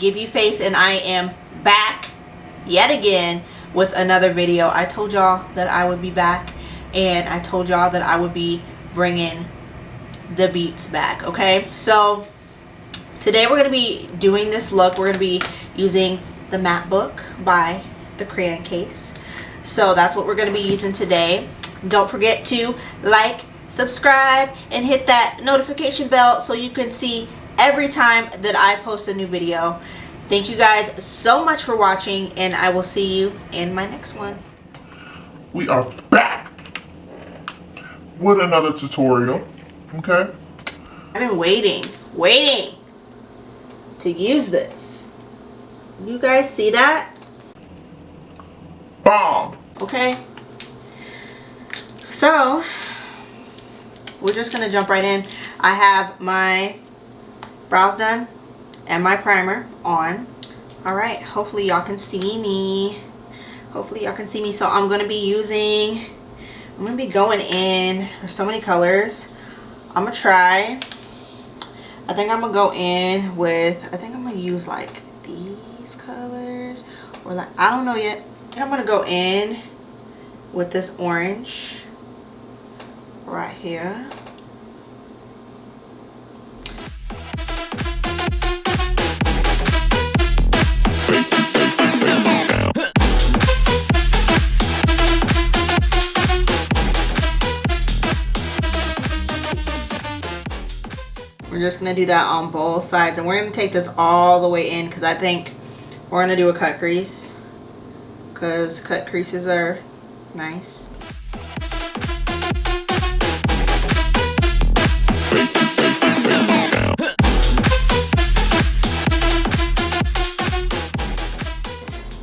Give You Face, and I am back yet again with another video. I told y'all that I would be back, and I told y'all that I would be bringing the beats back. Okay, so today we're going to be doing this look. We're going to be using the matte book by the Crayon case. So that's what we're going to be using today. Don't forget to like, subscribe, and hit that notification bell so you can see every time that I post a new video. Thank you guys so much for watching, and I will see you in my next one. We are back with another tutorial. Okay, I've been waiting to use this. You guys see that? bomb. Okay, so we're just gonna jump right in. I have my brows done and my primer on. All right, hopefully y'all can see me. So I'm gonna be going in. There's so many colors. I'm gonna try. I think I'm gonna go in with, I think I'm gonna use like these colors, or like, I don't know yet. I'm gonna go in with this orange right here. We're just gonna do that on both sides, and we're gonna take this all the way in because I think we're gonna do a cut crease, because cut creases are nice.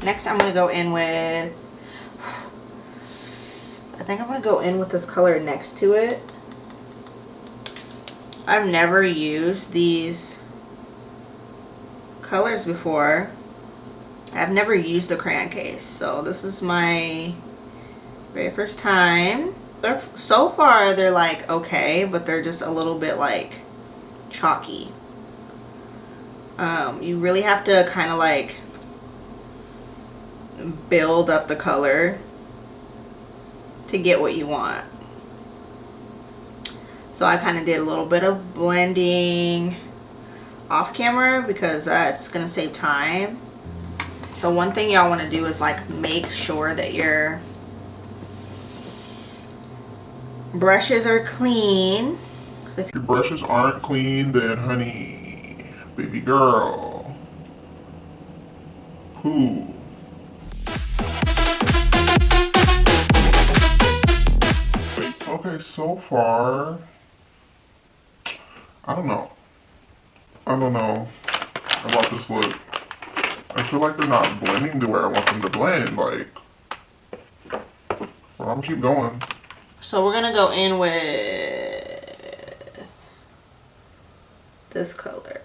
Next I'm gonna go in with, I think I'm gonna go in with this color next to it. I've never used these colors before. I've never used the Crayon case, so this is my very first time. So far they're like okay, but they're just a little bit like chalky. You really have to kind of like build up the color to get what you want. So I kind of did a little bit of blending off camera because that's gonna save time. So one thing y'all want to do is like make sure that your brushes are clean. If your brushes aren't clean, then honey, baby girl, poo. Okay, so far, I don't know about this look. I feel like they're not blending the way I want them to blend, like, well, I'm gonna keep going. So we're gonna go in with this color.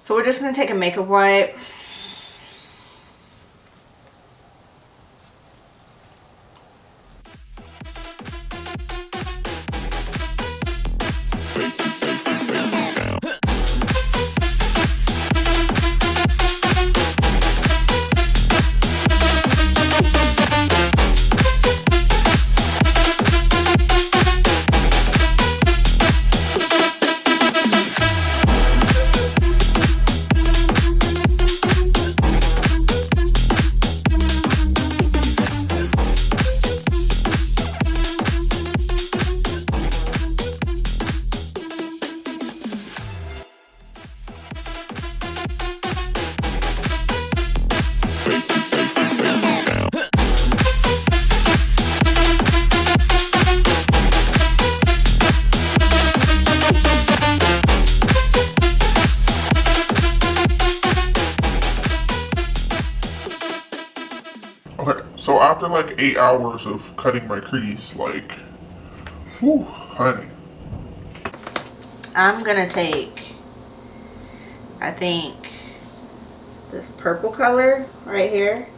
So we're just gonna take a makeup wipe. So after like 8 hours of cutting my crease, like, whew, honey. I'm gonna take, I think, this purple color right here.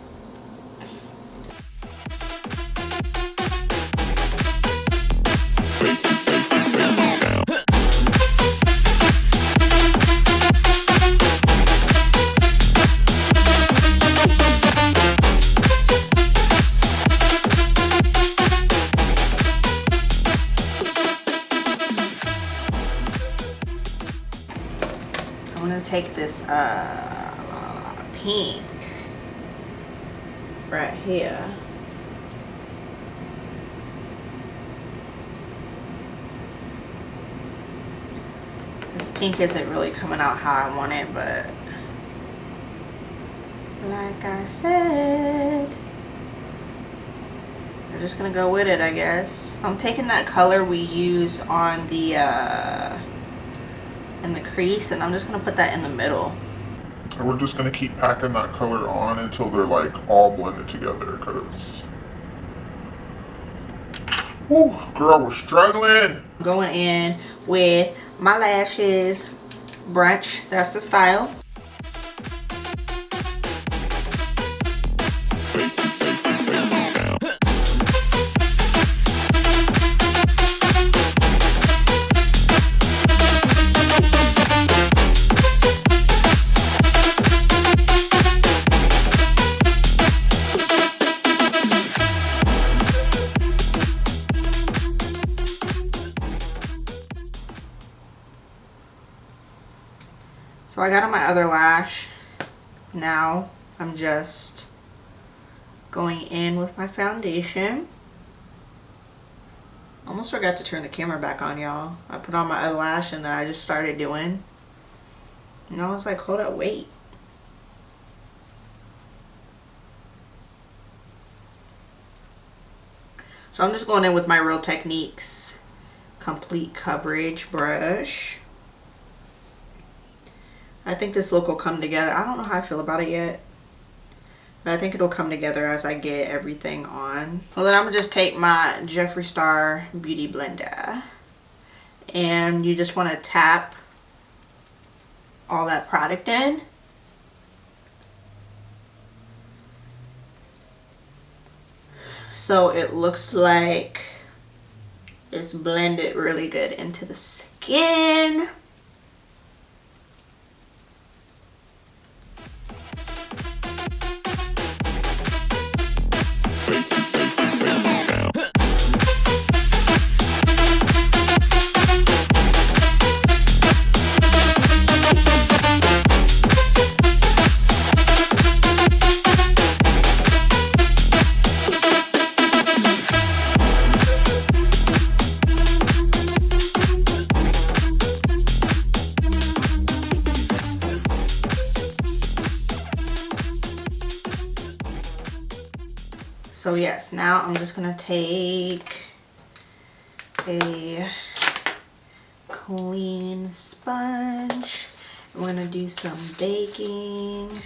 I'm gonna take this pink right here. This pink isn't really coming out how I want it, but like I said, we're just gonna go with it, I guess. I'm taking that color we used on the in the crease, and I'm just gonna put that in the middle. And we're just gonna keep packing that color on until they're like all blended together, cause whew, girl, we're struggling. Going in with my lashes, brunch, that's the style. So I got on my other lash. Now I'm just going in with my foundation. Almost forgot to turn the camera back on, y'all. I put on my other lash and then I just started doing. And I was like, hold up, wait. So I'm just going in with my Real Techniques Complete Coverage brush. I think this look will come together. I don't know how I feel about it yet, but I think it'll come together as I get everything on. Well, then I'm gonna just take my Jeffree Star Beauty Blender, and you just want to tap all that product in. So it looks like it's blended really good into the skin. So yes, now I'm just gonna take a clean sponge. I'm gonna do some baking.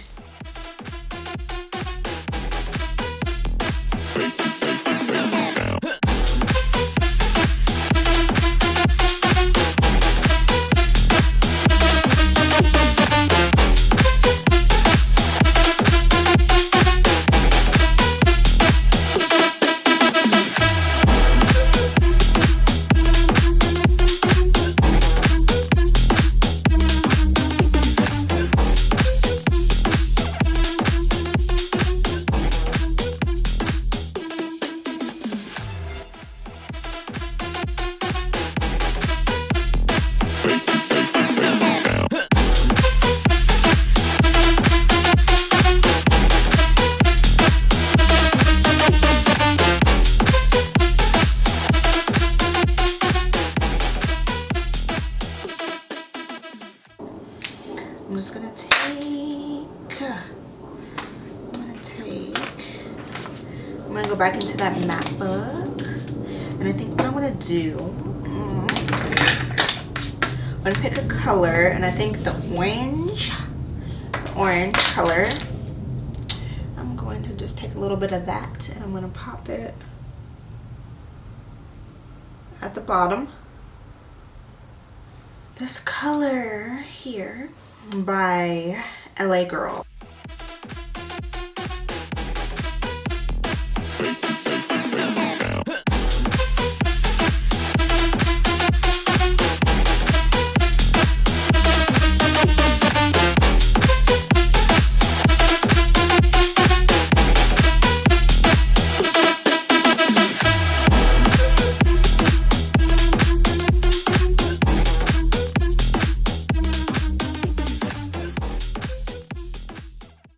I'm just gonna I'm gonna go back into that map book, and I think what I'm gonna do, I'm gonna pick a color, and I think the orange color, I'm going to just take a little bit of that and I'm gonna pop it at the bottom. this color here by LA Girl.